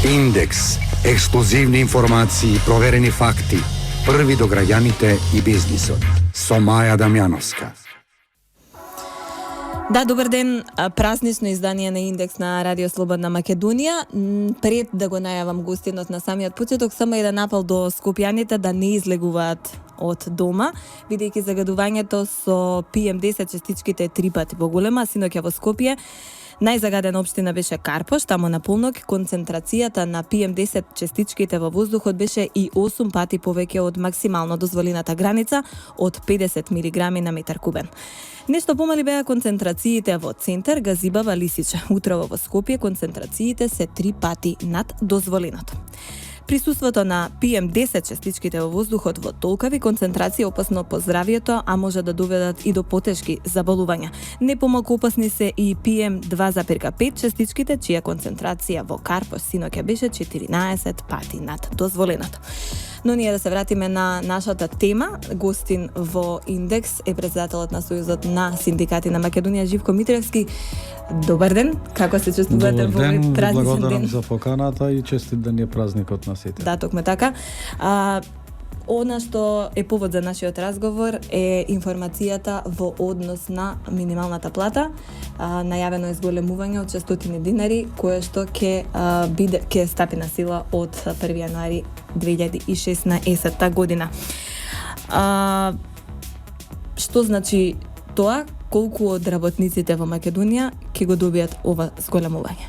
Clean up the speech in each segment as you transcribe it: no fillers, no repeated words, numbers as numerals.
Индекс. Ексклузивни информации, проверени факти. Први до граѓаните и бизнисот. Со Маја Дамјановска. Да, добар ден. Празнично издание на Индекс на Радио Слободна Македонија. Пред да го најавам гостинот на самиот почеток, само еден апел до скопјаните да не излегуваат од дома, бидејќи загадувањето со PM10 частичките е 3 пати поголема. Синоќа во Скопје најзагадена општина беше Карпош, таму на полнок концентрацијата на PM10 частичките во воздухот беше и 8 пати повеќе од максимално дозволената граница од 50 мг на метар кубен. Нешто помали беа концентрациите во Центар, Газибава, Лисиче. Утрово во Скопје концентрациите се 3 пати над дозволеното. Присуството на PM10 частичките во воздухот во толкави концентрација опасно по здравието, а може да доведат и до потешки заболувања. Не помалку опасни се и PM2,5 частичките, чија концентрација во Карпош синоќа беше 14 пати над дозволеното. Но ние да се вратиме на нашата тема. Гостин во Индекс е председателот на Сојузот на синдикати на Македонија, Живко Митревски. Добар ден, како се чувствувате во овој празничен ден? Благодарам за поканата и честит ден е празникот на сите. Да, токму така. Она што е повод за нашиот разговор е информацијата во однос на минималната плата. Најавено е зголемување од 600 динари, кое што ќе стапи на сила од 1 јануари 2016 година. Што значи тоа? Колку од работниците во Македонија ќе го добијат ова зголемување?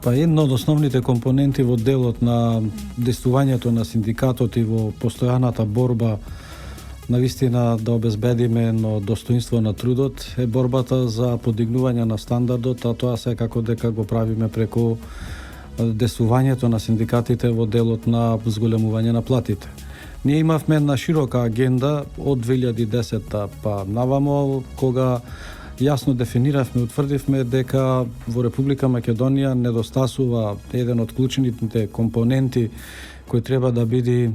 Па една од основните компоненти во делот на действувањето на синдикатот и во постојаната борба на вистина да обезбедиме едно достоинство на трудот е борбата за подигнување на стандардот, а тоа секако дека го правиме преку действувањето на синдикатите во делот на зголемување на платите. Ние имавме една широка агенда од 2010 па навамо, кога јасно дефиниравме, утврдивме дека во Република Македонија недостасува еден од клучните компоненти кој треба да биде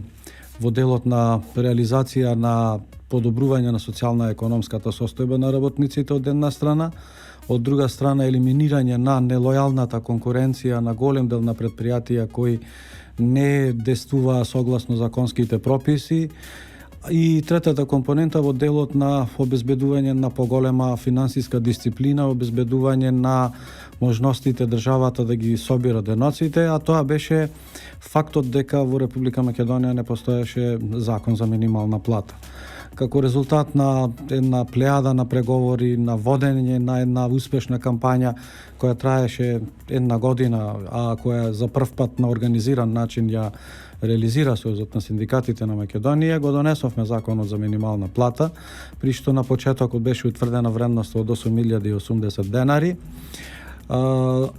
во делот на реализација на подобрување на социјална-економската состојба на работниците од една страна, од друга страна елиминирање на нелојалната конкуренција на голем дел на предпријатија кои не действуваа согласно законските прописи, и третата компонента во делот на обезбедување на поголема финансиска дисциплина, обезбедување на можностите државата да ги собира деноците, а тоа беше фактот дека во Република Македонија не постоеше закон за минимална плата. Како резултат на една плејада на преговори, на водење на една успешна кампања која траеше една година, а која за прв пат на организиран начин ја реализира Сојузот на синдикатите на Македонија, го донесовме законот за минимална плата, при што на почетокот беше утврдена вредност од 8.080 денари,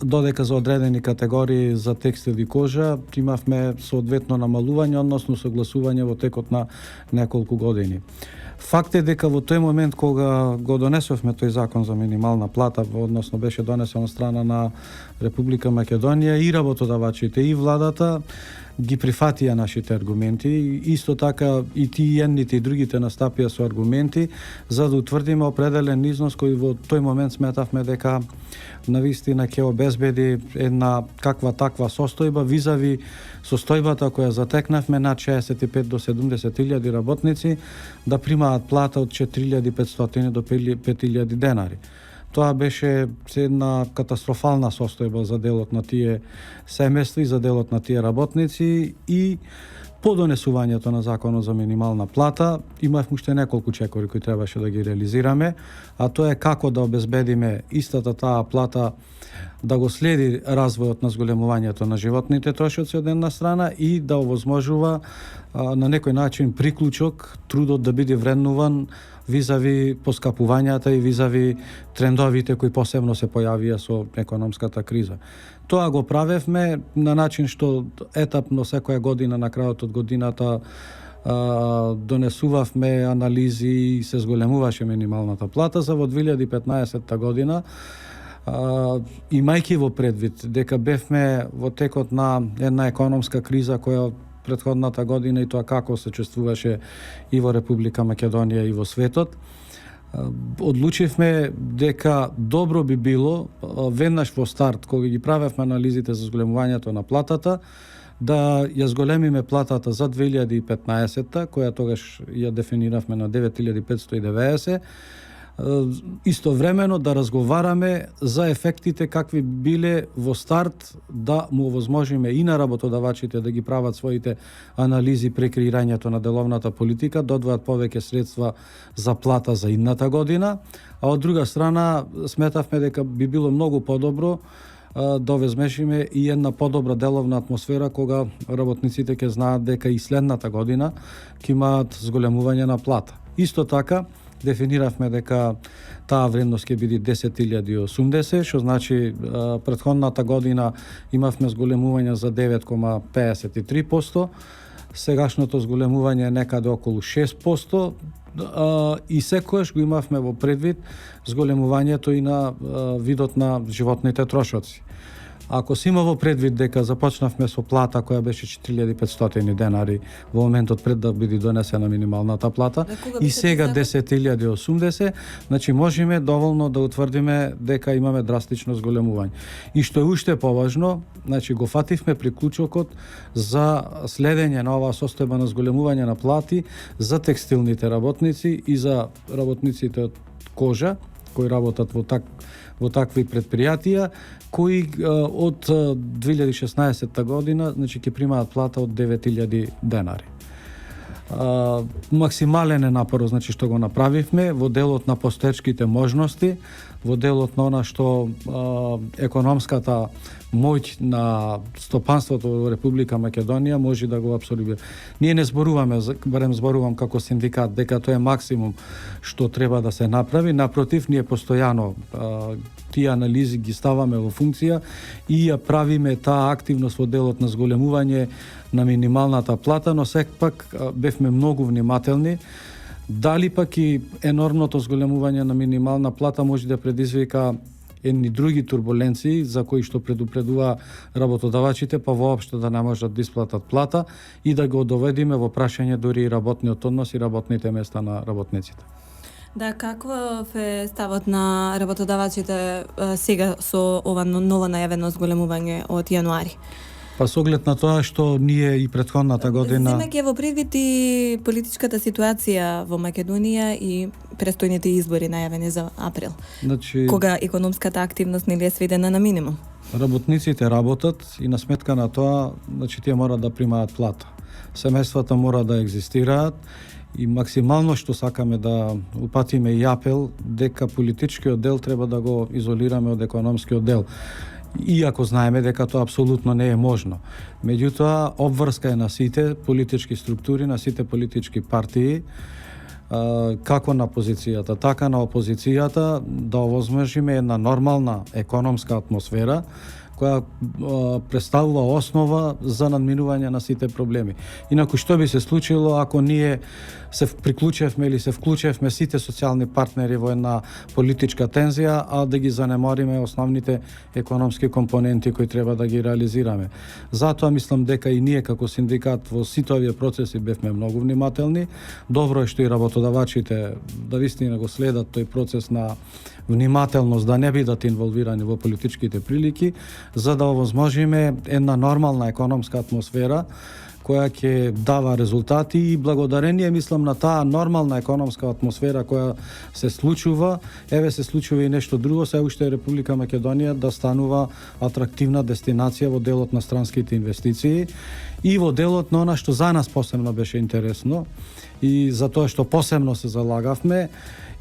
додека за одредени категории за текстил и кожа имавме соодветно намалување, односно согласување во текот на неколку години. Факт е дека во тој момент кога го донесовме тој закон за минимална плата, односно беше донесен од страна на Република Македонија, и работодавачите и владата ги прифатија нашите аргументи, исто така и тие едните и другите настапија со аргументи за да утврдиме определен износ кој во тој момент сметавме дека навистина ќе обезбеди една каква таква состојба визави состојбата која затекнавме над 65 до 70 илјади работници да примаат плата од 4.500 до 5.000 денари. Тоа беше една катастрофална состојба за делот на тие семејства и за делот на тие работници, и по донесувањето на законот за минимална плата имавме уште неколку чекори кои требаше да ги реализираме, а тоа е како да обезбедиме истата таа плата да го следи развојот на зголемувањето на животните трошоци од една страна и да овозможува на некој начин приклучок трудот да биде вреднуван визави поскапувањата и визави трендовите кои посебно се појавија со економската криза. Тоа го правевме на начин што етапно секоја година на крајот од годината донесувавме анализи и се зголемуваше минималната плата за во 2015 година, имајќи во предвид дека бевме во текот на една економска криза која предходната година и тоа како се чувствуваше и во Република Македонија и во светот, Одлучивме дека добро би било веднаш во старт, кога ги правевме анализите за зголемувањето на платата, да ја зголемиме платата за 2015-та, која тогаш ја дефиниравме на 9590, истовремено да разговараме за ефектите какви биле во старт, да му овозможиме и на работодавачите да ги прават своите анализи при креирањето на деловната политика, додвојат повеќе средства за плата за идната година, а од друга страна сметавме дека би било многу подобро да овозмешиме и една подобра деловна атмосфера кога работниците ќе знаат дека и следната година ќе имаат зголемување на плата. Исто така, дефиниравме дека таа вредност ќе биде 10.080, што значи претходната година имавме зголемување за 9,53%, сегашното зголемување е некаде околу 6%, и секојаш го имавме во предвид зголемувањето и на видот на животните трошоци. Ако се има во предвид дека започнавме со плата која беше 4.500 денари во моментот пред да биде донесена минималната плата и сега 10.080, значи можеме доволно да утврдиме дека имаме драстично зголемување. И што е уште поважно, значи го фативме приклучокот за следење на оваа состојба на зголемување на плати за текстилните работници и за работниците од кожа кои работат во такви предпријатија, кои од 2016 година, значи ќе примаат плата од 9.000 денари. Максимален е напорот, значи што го направивме во делот на постоечките можности, во делот на она што економската моќ на стопанството во Република Македонија може да го абсорбира. Ние не зборуваме, барем зборувам како синдикат, дека тоа е максимум што треба да се направи. Напротив, ние постојано тие анализи ги ставаме во функција и ја правиме таа активност во делот на зголемување на минималната плата, но сепак бевме многу внимателни. Дали пак и енормното зголемување на минимална плата може да предизвика едни други турбуленции за кои што предупредува работодавачите, па воопшто да не можат да исплатат плата и да го доведиме во прашање дури и работниот однос и работните места на работниците. Да, каков е ставот на работодавачите сега со ова ново најавено зголемување од јануари? Па со оглед на тоа што ние и претходната година... Земејќи во предвид и политичката ситуација во Македонија и престојните избори најавени за април, значи, кога економската активност нели е сведена на минимум. Работниците работат и на сметка на тоа, значи тие мора да примаат плата. Семејствата мора да екзистираат и максимално што сакаме да упатиме и апел дека политичкиот дел треба да го изолираме од економскиот дел. Иако знаеме дека тоа апсолутно не е можно. Меѓутоа, обврска е на сите политички структури, на сите политички партии, како на позицијата, така на опозицијата, да овозможиме една нормална економска атмосфера, која представува основа за надминување на сите проблеми. Инаку што би се случило ако ние се приклучевме или се вклучевме сите социјални партнери во една политичка тензија, а да ги занемориме основните економски компоненти кои треба да ги реализираме. Затоа мислам дека и ние како синдикат во сите овие процеси бевме многу внимателни. Добро е што и работодавачите да вистина го следат тој процес на внимателност, да не бидат инволвирани во политичките прилики, за да овозможиме една нормална економска атмосфера која ќе дава резултати и благодарение мислам на таа нормална економска атмосфера која се случува, се случува и нешто друго, се уште Република Македонија да станува атрактивна дестинација во делот на странските инвестиции и во делот на она што за нас посебно беше интересно и за тоа што посебно се залагавме,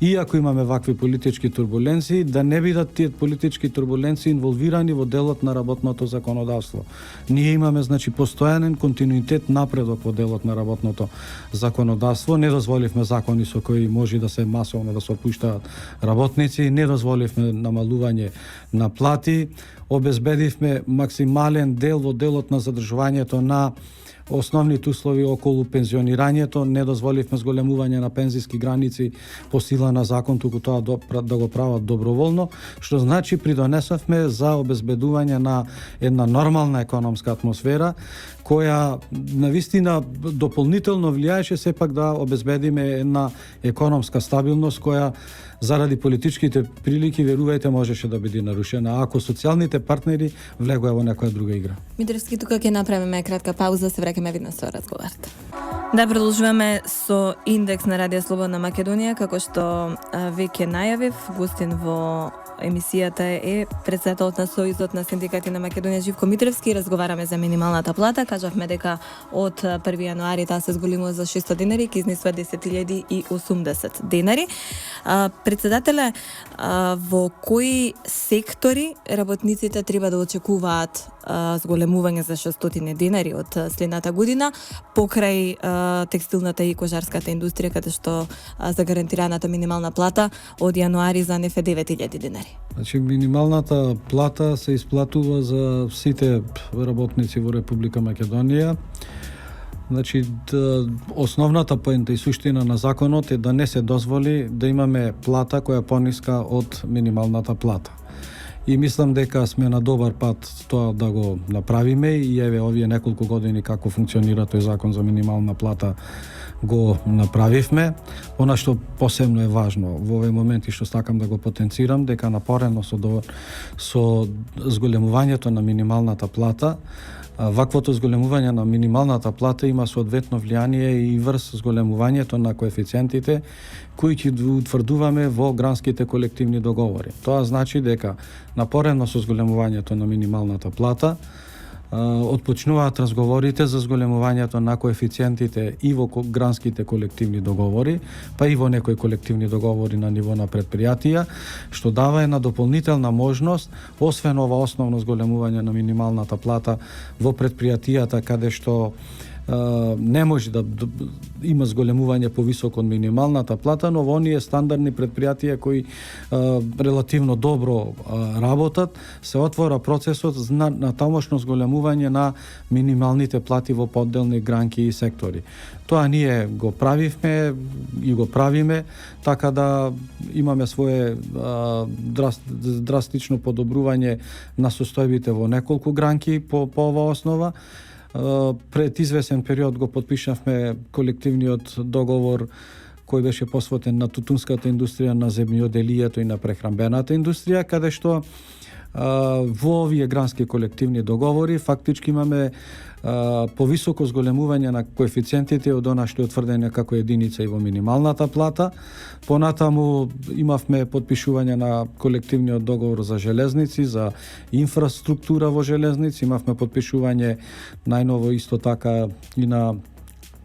иако имаме вакви политички турбуленции, да не бидат тие политички турбуленции инволвирани во делот на работното законодавство. Ние имаме, значи, постојанен континуитет напредок во делот на работното законодавство. Не дозволивме закони со кои може да се масовно да се отпуштаат работници, не дозволивме намалување на плати. обезбедивме максимален дел во делот на задржувањето на основните услови околу пензионирањето, не дозволивме зголемување на пензиски граници по сила на закон, туку тоа да го прават доброволно, што значи придонесовме за обезбедување на една нормална економска атмосфера, која навистина дополнително влијаеше сепак да обезбедиме една економска стабилност која заради политичките прилики, верувајте, можеше да биде нарушена, ако социјалните партнери влегоа во некоја друга игра. Митревски, тука ќе направиме кратка пауза, се враќаме видно со разговорот. Да, продолжуваме со индекс на Радио Слободна Македонија, како што веќе најавив, гостин во емисијата е председателот на Сојузот на синдикати на Македонија Живко Митревски. Разговараме за минималната плата. Кажавме дека од 1 јануари таа се зголемува за 600 денари, ќе изнесува 10.080 денари. Председателе, во кои сектори работниците треба да очекуваат зголемување за 600 денари од следната година, покрај текстилната и кожарската индустрија, каде што за гарантираната минимална плата од јануари за НФ 9.000 денари? Значи, минималната плата се исплатува за сите работници во Република Македонија. Значи, основната поента и суштина на законот е да не се дозволи да имаме плата која е пониска од минималната плата. И мислам дека сме на добар пат тоа да го направиме и еве овие неколку години како функционира тој закон за минимална плата го направивме. Она што посебно е важно во овој момент и што сакам да го потенцирам, дека напорено со зголемувањето на минималната плата, ваквото зголемување на минималната плата има соодветно влијание и врз зголемувањето на коефициентите кои ќе утврдуваме во гранските колективни договори. Тоа значи дека напорено со зголемувањето на минималната плата отпочнуваат разговорите за зголемувањето на коефициентите и во гранските колективни договори, па и во некои колективни договори на ниво на предпријатија, што дава една дополнителна можност, освен ова основно зголемување на минималната плата во предпријатијата каде што не може да има зголемување повисоко од минималната плата, но во оние стандардни предпријатија кои релативно добро работат, се отвора процесот на тамошно зголемување на минималните плати во подделни гранки и сектори. Тоа ние го правивме и го правиме, така да имаме свое драстично подобрување на состојбите во неколку гранки по оваа основа. Пред извесен период го подпишавме колективниот договор кој беше посветен на тутунската индустрија, на земјоделието и на прехранбената индустрија, каде што во овие грански колективни договори фактички имаме повисоко зголемување на коефициентите од она што е утврдено како единица и во минималната плата. Понатаму имавме подпишување на колективниот договор за железници, за инфраструктура во железници, имавме подпишување најново исто така и на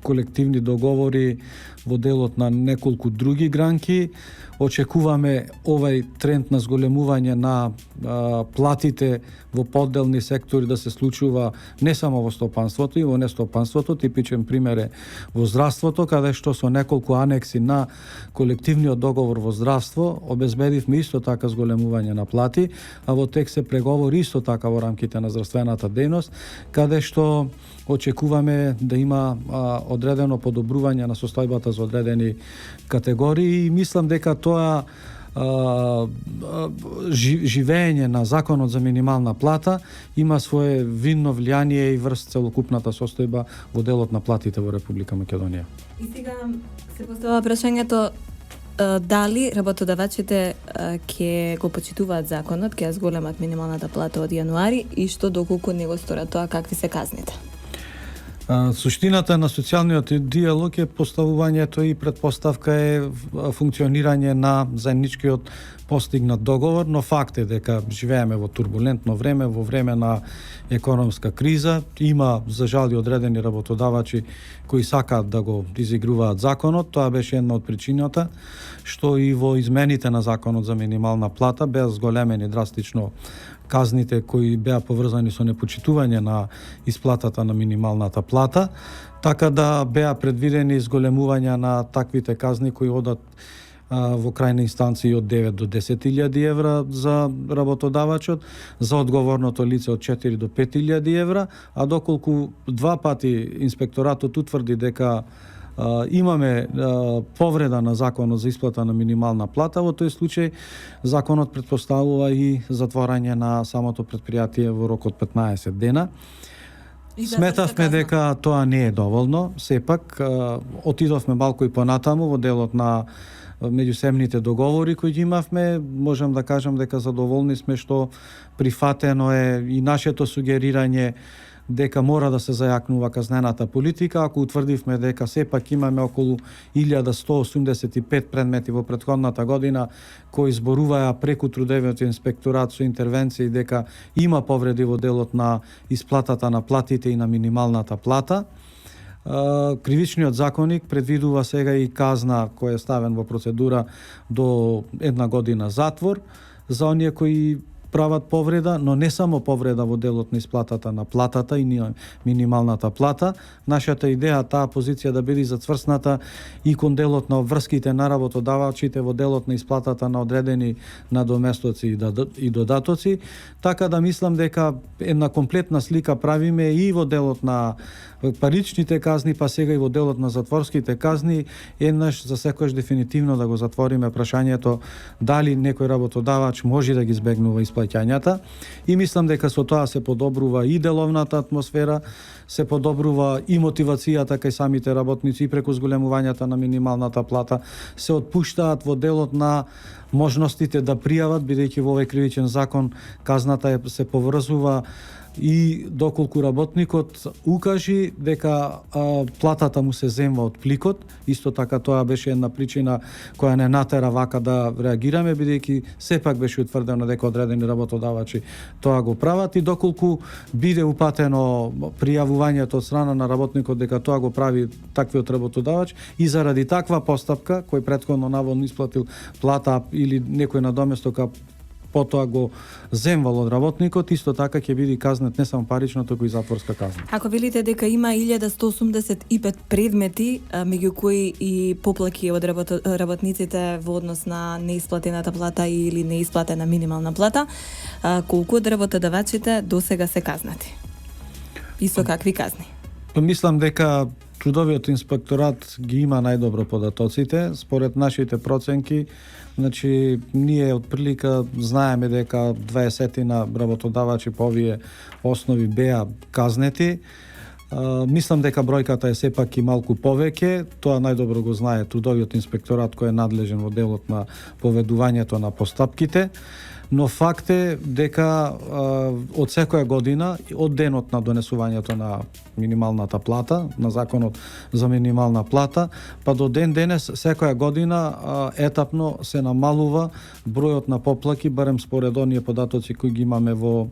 колективни договори во делот на неколку други гранки. Очекуваме овај тренд на зголемување на платите во подделни сектори да се случува не само во стопанството и во нестопанството. Типичен пример е во здравството, каде што со неколку анекси на колективниот договор во здравство обезбедивме исто така зголемување на плати, а во тек се преговори исто така во рамките на здравствената дејност, каде што очекуваме да има одредено подобрување на состојбата за одредени категории и мислам дека тоа живење на законот за минимална плата има свое видно влијание и врз целокупната состојба во делот на платите во Република Македонија. И сега се поставува прашањето дали работодавачите ќе го почитуваат законот, ќе ја зголемат минималната плата од јануари и што доколку не го сторат тоа, какви се казните? Суштината на социјалниот диалог е поставувањето и предпоставка е функционирање на заедничкиот постигнат договор, но факт е дека живееме во турбулентно време, во време на економска криза. Има, за жал, и одредени работодавачи кои сакаат да го изигруваат законот. Тоа беше една од причината што и во измените на законот за минимална плата беа зголемени драстично казните кои беа поврзани со непочитување на исплатата на минималната плата, така да беа предвидени зголемувања на таквите казни кои одат во крајна инстанција од 9 до 10.000 евра за работодавачот, за одговорното лице од 4 до 5.000 евра, а доколку два пати инспекторатот утврди дека имаме повреда на законот за исплата на минимална плата, во тој случај законот претпоставува и затворање на самото предпријатие во рок од 15 дена. Сметавме дека тоа не е доволно, сепак отидовме малку и понатаму во делот на меѓусебните договори кои ги имавме. Можам да кажам дека задоволни сме што прифатено е и нашето сугерирање дека мора да се зајакнува казнената политика, ако утврдивме дека сепак имаме околу 1185 предмети во претходната година кои зборуваја преку трудовиот инспекторат со интервенции дека има повреди во делот на исплатата на платите и на минималната плата. Кривичниот законник предвидува сега и казна која е ставен во процедура до 1 година затвор за оние кои прават повреда, но не само повреда во делот на исплатата на платата и минималната плата. Нашата идеја таа позиција да биде зацврсната и кон делот на обврските на работодавачите во делот на исплатата на одредени надоместоци и додатоци, така да мислам дека една комплетна слика правиме и во делот на паричните казни, па сега и во делот на затворските казни, еднаш за секојаш дефинитивно да го затвориме прашањето дали некој работодавач може да ги избегнува исплаќањата. И мислам дека со тоа се подобрува и деловната атмосфера, се подобрува и мотивацијата кај самите работници и преку зголемувањата на минималната плата, се отпуштаат во делот на можностите да пријават, бидејќи во овој кривичен закон казната се поврзува и доколку работникот укажи дека платата му се земва од пликот. Исто така тоа беше една причина која не натера вака да реагираме, бидејќи сепак беше утврдено дека одредени работодавачи тоа го прават, и доколку биде упатено пријавувањето од страна на работникот дека тоа го прави таквиот работодавач и заради таква постапка кој претходно наводно исплатил плата или некој надоместок, потоа го земвал од работникот, исто така ќе биде казнет не само парично, туку и затворска казна. Ако велите дека има 1185 предмети, меѓу кои и поплаки од работниците во однос на неисплатената плата или неисплатена минимална плата, колку од работодавачите досега се казнати? И со какви казни? Мислам дека трудовиот инспекторат ги има најдобро податоците. Според нашите проценки, значи ние од прилика знаеме дека 20 на работодавачи по овие основи беа казнети. Мислам дека бројката е сепак и малку повеќе. Тоа најдобро го знае трудовиот инспекторат кој е надлежен во делот на поведувањето на постапките. Но факт е дека од секоја година, од денот на донесувањето на минималната плата, на законот за минимална плата, па до ден денес, секоја година етапно се намалува бројот на поплаки, барем според оние податоци кои ги имаме во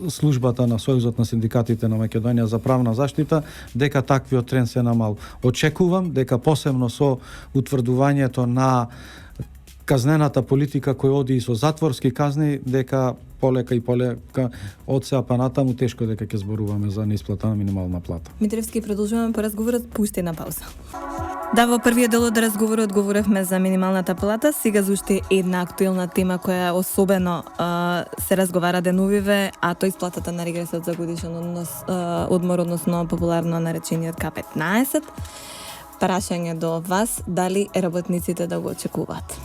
службата на Сојузот на синдикатите на Македонија за правна заштита, дека таквиот тренд се намал. Очекувам дека посебно со утврдувањето на казнената политика која оди и со затворски казни, дека полека и полека од сега па натаму тешко дека ќе зборуваме за неисплата на минимална плата. Митревски, продолжуваме по разговорот, пусти на пауза. Да, во првиот дел од разговорот говоревме за минималната плата, сега за уште една актуелна тема која особено се разговара деновиве, а тоа исплатата на регресот за годишен одмор, односно популарно наречениот К15. Прашање до вас, дали работниците да го очекуваат?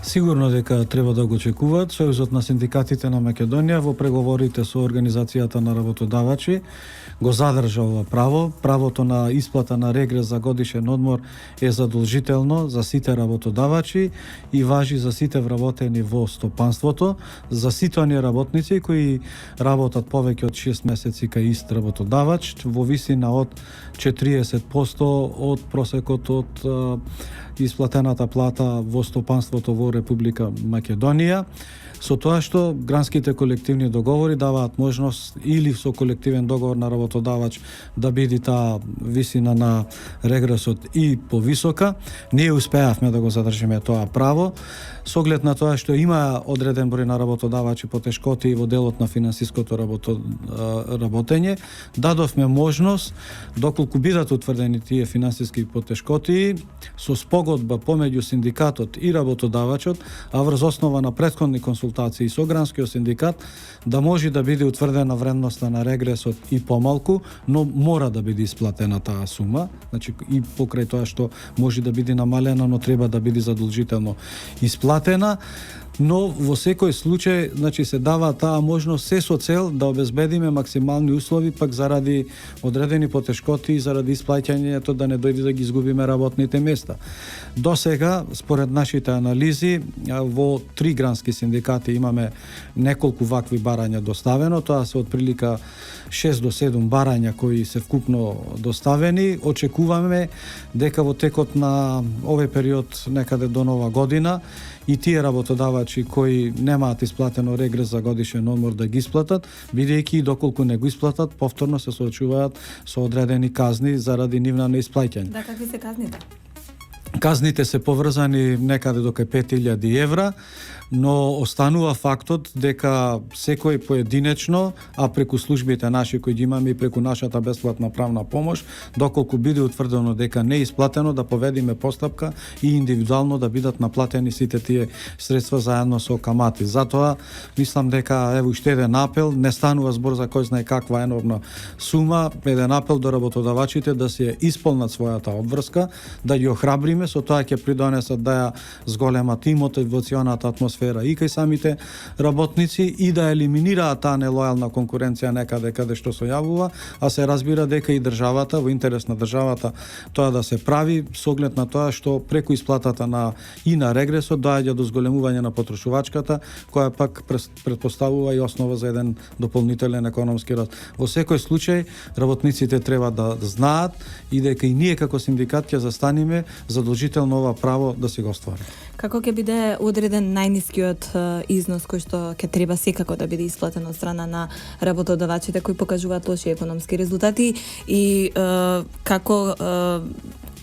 Сигурно дека треба да го очекуваат. Сојузот на синдикатите на Македонија во преговорите со Организацијата на работодавачи го задржа ова право. Правото на исплата на регрес за годишен одмор е задолжително за сите работодавачи и важи за сите вработени во стопанството, за сите оние работници кои работат повеќе од 6 месеци кај ист работодавач во висина од 40% од просекот од исплатената плата во стопанството во Република Македонија. со тоа што гранските колективни договори даваат можност или со колективен договор на работодавач да биде таа висина на регресот и повисока. Ние успеавме да го задржиме тоа право, со оглед на тоа што има одреден број на работодавачи потешкоти во делот на финансиското работење, дадовме можност, доколку бидат утврдени тие финансиски потешкоти, со спогодба помеѓу синдикатот и работодавачот, а врз основа на претходни консултации со гранскиот синдикат, да може да биде утврдена вредноста на регресот и помалку, но мора да биде исплатена таа сума, значи и покрај тоа што може да биде намалена, но треба да биде задолжително исплатена. Но во секој случај, значи се дава таа можност се со цел да обезбедиме максимални услови пак заради одредени потешкоти и заради исплаќањето да не дојде да ги изгубиме работните места. До сега, според нашите анализи, во 3 грански синдикати имаме неколку вакви барања доставено, тоа се отприлика 6 до 7 барања кои се вкупно доставени. Очекуваме дека во текот на овој период некаде до нова година и тие работодавачи кои немаат исплатено регрес за годишен одмор да ги исплатат, бидејќи доколку не го исплатат, повторно се соочуваат со одредени казни заради нивна неисплаќање. Да, какви се казните? Казните се поврзани некаде до 5000 евра, но останува фактот дека секој поединечно, а преку службите наши кои ги имаме и преку нашата бесплатна правна помош, доколку биде утврдено дека не е исплатено, да поведиме постапка и индивидуално да бидат наплатени сите тие средства заедно со камати. Затоа мислам дека ево уште еден апел, не станува збор за кој знае каква енормна сума, еден апел до работодавачите да се исполнат својата обврска, да ги охрабриме, со тоа ќе придонесат да ја зголемат и мотивационата атмосфера и кај самите работници и да елиминираат таа нелојална конкуренција некаде каде што се јавува, а се разбира дека и државата, во интерес на државата, тоа да се прави со оглед на тоа што преку исплатата на и на регресот доаѓа до зголемување на потрошувачката, која пак претпоставува и основа за еден дополнителен економски раст. Во секој случај работниците треба да знаат и дека и ние како синдикат ќе застанеме задолжително ова право да се го оствари. Како ќе биде одреден најнискиот износ кој што ќе треба секако да биде исплатен од страна на работодавачите кои покажуваат лоши економски резултати и како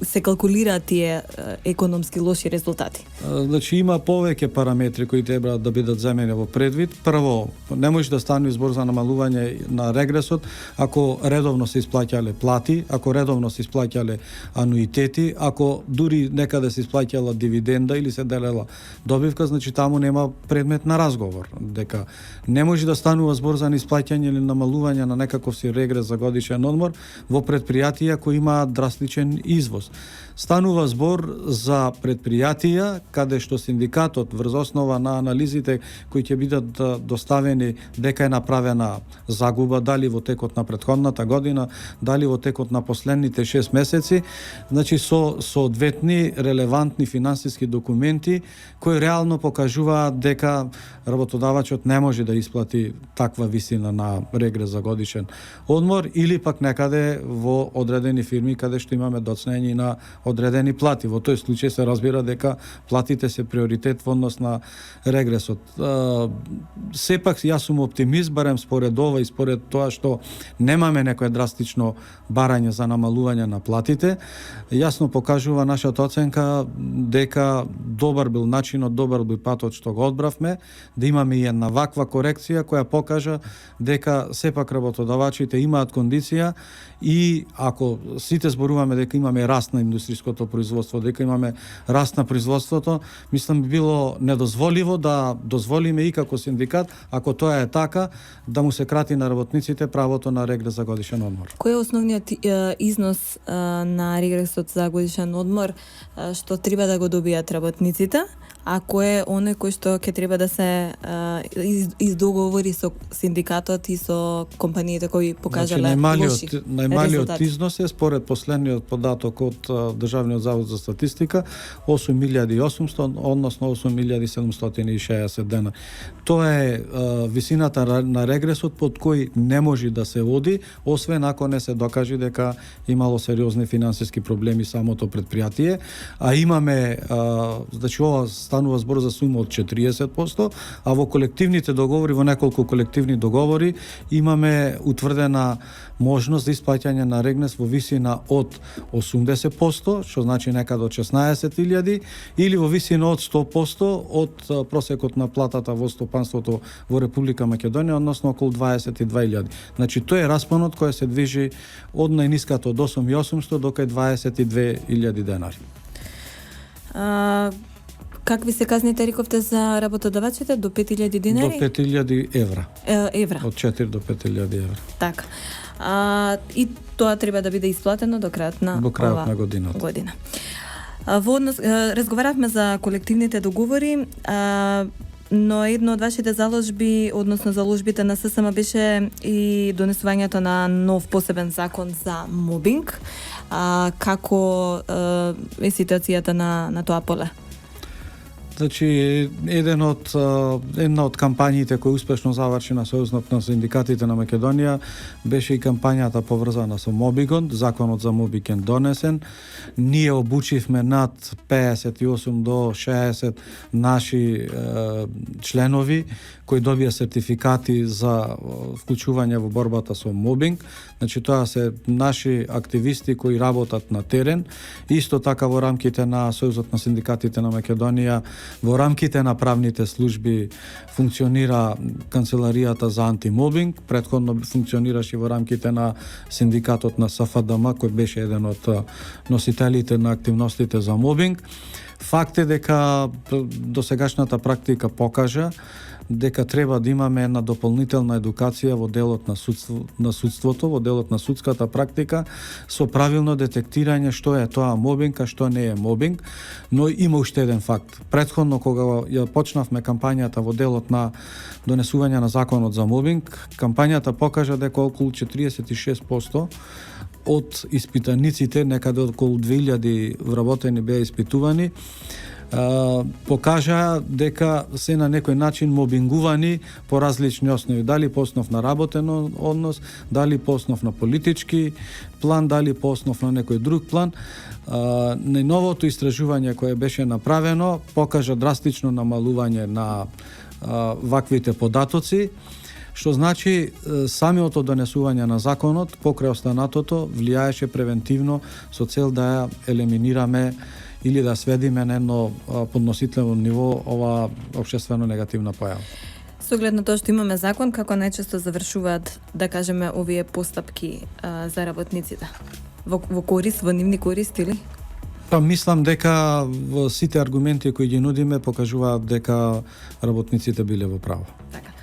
се калкулираат тие економски лоши резултати? Значи има повеќе параметри кои треба да бидат земени во предвид. Прво, не може да стане збор за намалување на регресот ако редовно се исплаќале плати, ако редовно се исплаќале ануитети, ако дури некаде се исплаќала дивиденда или се делела добивка, значи таму нема предмет на разговор. Дека не може да станува збор за неисплаќање или намалување на некаков си регрес за годишен одмор во предпријатија кои имаат драстичен извоз. Станува збор за предпријатија каде што синдикатот врз основа на анализите кои ќе бидат доставени дека е направена загуба дали во текот на претходната година, дали во текот на последните 6 месеци, значи со соодветни релевантни финансиски документи кои реално покажуваат дека работодавачот не може да исплати таква висина на регрес за годишен одмор или пак некаде во одредени фирми каде што имаме доцнење на одредени плати. Во тој случај се разбира дека платите се приоритет во однос на регресот. Сепак јас сум оптимист, барем според ова и според тоа што немаме некое драстично барање за намалување на платите. Јасно покажува нашата оценка дека добар бил начинот, добар бил патот што го одбравме, да имаме и една ваква корекција која покажа дека сепак работодавачите имаат кондиција и ако сите зборуваме дека имаме раст на индустријското производство, дека имаме раст на производството, мислам би било недозволиво да дозволиме и како синдикат, ако тоа е така, да му се крати на работниците правото на регрес за годишен одмор. Кој е основниот износ на регресот за годишен одмор што треба да го добијат работниците, а кој е оној кој што ќе треба да се издоговори со синдикатот и со компаниите кои покажале лоши резултати? Најмалиот износ е според последниот податок од од Државниот завод за статистика 8.800, односно 8.760 дена. Тоа е висината на регресот под кој не може да се води, освен ако не се докаже дека имало сериозни финансиски проблеми самото предпријатие, а имаме, значи ова станува збор за сума од 40%, а во колективните договори, во неколку колективни договори, имаме утврдена можност за исплаќање на регрес во висина од 80%, што значи некаде од 16.000, или во висина од 100% од просекот на платата во стопанството во Република Македонија, односно околу 22.000. Значи тој е распонот кој се движи од најниската од 8.800 до кај 22.000 денари. Какви се казните, рековте, за работодавачите? До 5.000 динари? До 5.000 евра. Евра. Од 4 до 5.000 евра. Така. И тоа треба да биде исплатено до крајот на на годината. Во однос, разговаравме за колективните договори, но едно од вашите заложби, односно заложбите на ССМ, беше и донесувањето на нов посебен закон за мобинг. Како е ситуацијата на тоа поле? Значи, една од кампањите кои успешно заврши на Сојузот на синдикатите на Македонија беше и кампањата поврзана со мобингот, законот за мобинг донесен. Ние обучивме над 58 до 60 наши членови кои добија сертификати за вклучување во борбата со мобинг. Значи, тоа се наши активисти кои работат на терен. Исто така во рамките на Сојузот на синдикатите на Македонија, во рамките на правните служби функционира канцеларијата за антимобинг, претходно функционираше во рамките на синдикатот на СФДМ, кој беше еден од носителите на активностите за мобинг. Факт е дека досегашната практика покажа дека треба да имаме една дополнителна едукација во делот на судството, во делот на судската практика, со правилно детектирање што е тоа мобинг, а што не е мобинг. Но има уште еден факт. Претходно, кога ја почнавме кампањата во делот на донесување на законот за мобинг, кампањата покажа дека околу 46% од испитаниците, некаде околу 2000 вработени беа испитувани, покажа дека се на некој начин мобингувани по различни основи, дали по основ на работен однос, дали по основ на политички план, дали по основ на некој друг план. Најновото истражување кое беше направено покажа драстично намалување на ваквите податоци, што значи самиото донесување на законот покрај останатото влијаеше превентивно со цел да ја елиминираме или да сведиме на едно подносително ниво ова општествено негативна појава. Со оглед на тоа што имаме закон, како најчесто завршуваат, да кажеме, овие постапки за работниците? Во корист, во нивни корист или? Па мислам дека сите аргументи кои ги нудиме покажуваат дека работниците биле во право. Така.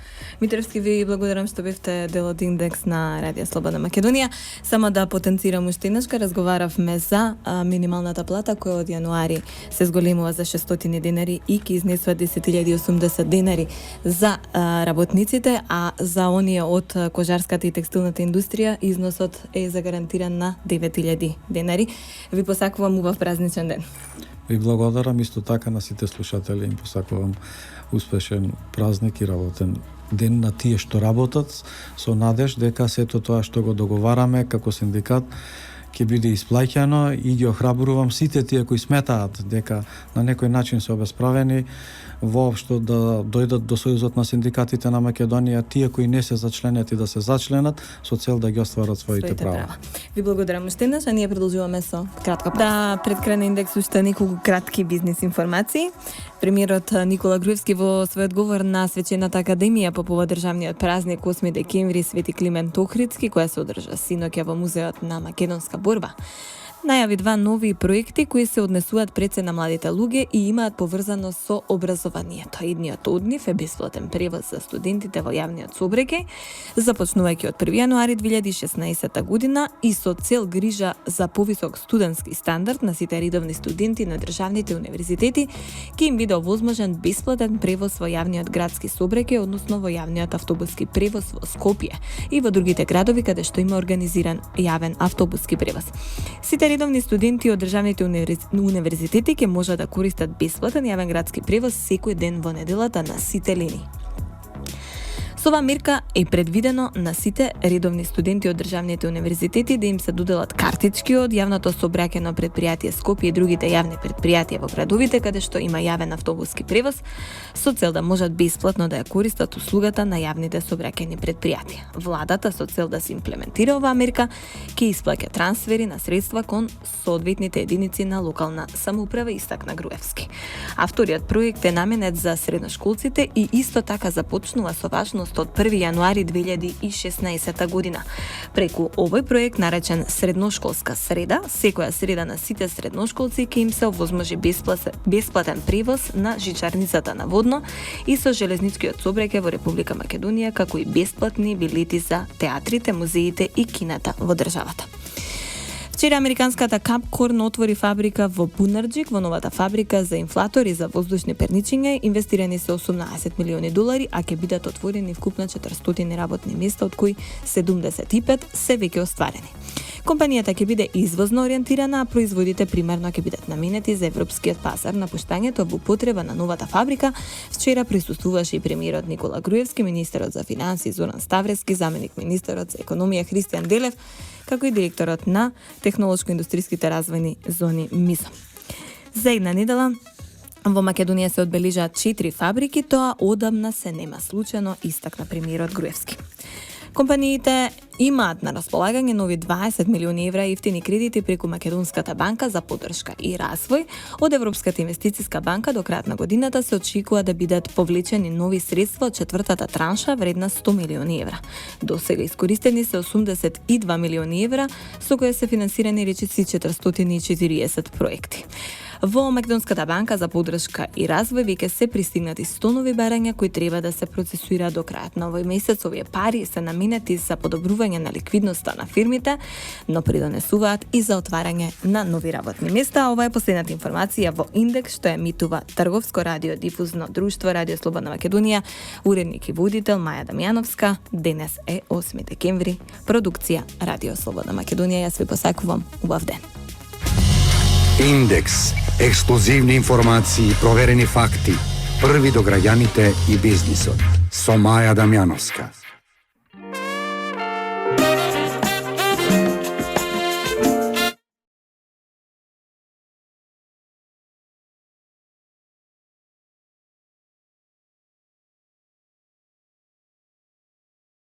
Митровски, ви благодарам што бевте дел од индекс на Радио Слободна Македонија. Само да потенцирам уште еднашка, разговаравме за минималната плата која од јануари се зголемува за 600 денари и ќе изнесува 10.080 денари за работниците, а за оние од кожарската и текстилната индустрија износот е загарантиран на 9.000 денари. Ви посакувам убав празничен ден. Ви благодарам исто така на сите слушатели, им посакувам успешен празник и работен ден на тие што работат, со надеж дека сето тоа што го договараме како синдикат ќе биде исплаќано, и ги охрабрувам сите тие кои сметаат дека на некој начин се обесправени воопшто да дојдат до Сојузот на синдикатите на Македонија, тие кои не се зачленети да се зачленат со цел да ги остварат своите права. Ви благодарам уште еднаш, а ние продолжуваме со кратка. Да, пред крај на индекс уште неколку кратки бизнис информации. Премиерот Никола Груевски во својот говор на Свечената академија по повод државниот празник 8 декември Свети Климент Охридски, која се одржа синоќа во Музеот на македонска борба, најави два нови проекти кои се однесуваат пред се на младите луѓе и имаат поврзано со образованието. Едниот од нив е бесплатен превоз за студентите во јавниот сообраќај, започнувајќи од 1 јануари 2016 година и со цел грижа за повисок студентски стандард на сите редовни студенти на државните универзитети, ќе им биде овозможен бесплатен превоз во јавниот градски сообраќај, односно во јавниот автобуски превоз во Скопје и во другите градови каде што има организиран јавен автобуски превоз. Сите редовни студенти од државните универзитети ќе можат да користат бесплатен јавен градски превоз секој ден во неделата на сите линии. Со оваа мерка е предвидено на сите редовни студенти од државните универзитети да им се доделат картички од јавното сообраќајно предпријатие Скопје и другите јавни предпријатија во градовите каде што има јавен автобуски превоз, со цел да можат бесплатно да ја користат услугата на јавните сообраќајни предпријатија. Владата со цел да се имплементира оваа мерка ќе исплаќа трансфери на средства кон соодветните единици на локална самоуправа, истакна Груевски. А вториот проект е наменет за средношколците и исто така започнува со важност од 1 јануари 2016 година. Преку овој проект наречен Средношколска среда, секоја среда на сите средношколци ќе им се овозможи бесплатен превоз на жичарницата на водно и со железничкиот сообраќај во Република Македонија, како и бесплатни билети за театрите, музеите и кината во државата. Вчера американската Капкорн отвори фабрика во Бунарџик. Во новата фабрика за инфлатори за воздушни перничиња инвестирани се $18 милиони, а ќе бидат отворени вкупно 400 работни места, од кои 75 се веќе остварени. Компанијата ќе биде извозно ориентирана, а производите примерно ќе бидат наменети за европскиот пазар. На пуштањето во употреба на новата фабрика вчера присуствуваше и премиерот Никола Груевски, министерот за финансии Зоран Ставрески, заменик министерот за економија Христијан Делев, како и директорот на технолошко-индустријските развојни зони МИЗО. За една недела во Македонија се одбележаат 4 фабрики, тоа одамна се нема случајно, истакна премиерот Груевски. Компаниите имаат на располагање нови $20 милиони ефтини кредити преку Македонската банка за поддршка и развој. Од Европската инвестициска банка до крајот на годината се очекува да бидат повлечени нови средства од четвртата транша вредна $100 милиони. До сега искористени се $82 милиони, со кои се финансирани речиси 440 проекти. Во Македонската банка за поддршка и развој веќе се пристигнати 100 нови барања кои треба да се процесуираат до крајот на овој месец. Овие пари се наменети за подобрување на ликвидноста на фирмите, но придонесуваат и за отварање на нови работни места. Ова е последната информација во Индекс, што емитува Трговско радиодифузно друштво Радио Слободна Македонија. Уредник и водител Маја Дамјановска. Денес е 8 декември. Продукција Радио Слободна Македонија. Јас ви посакувам убав ден. Индекс. Ексклузивни информации, проверени факти. Први до граѓаните и бизнисот. Со Маја Дамјановска.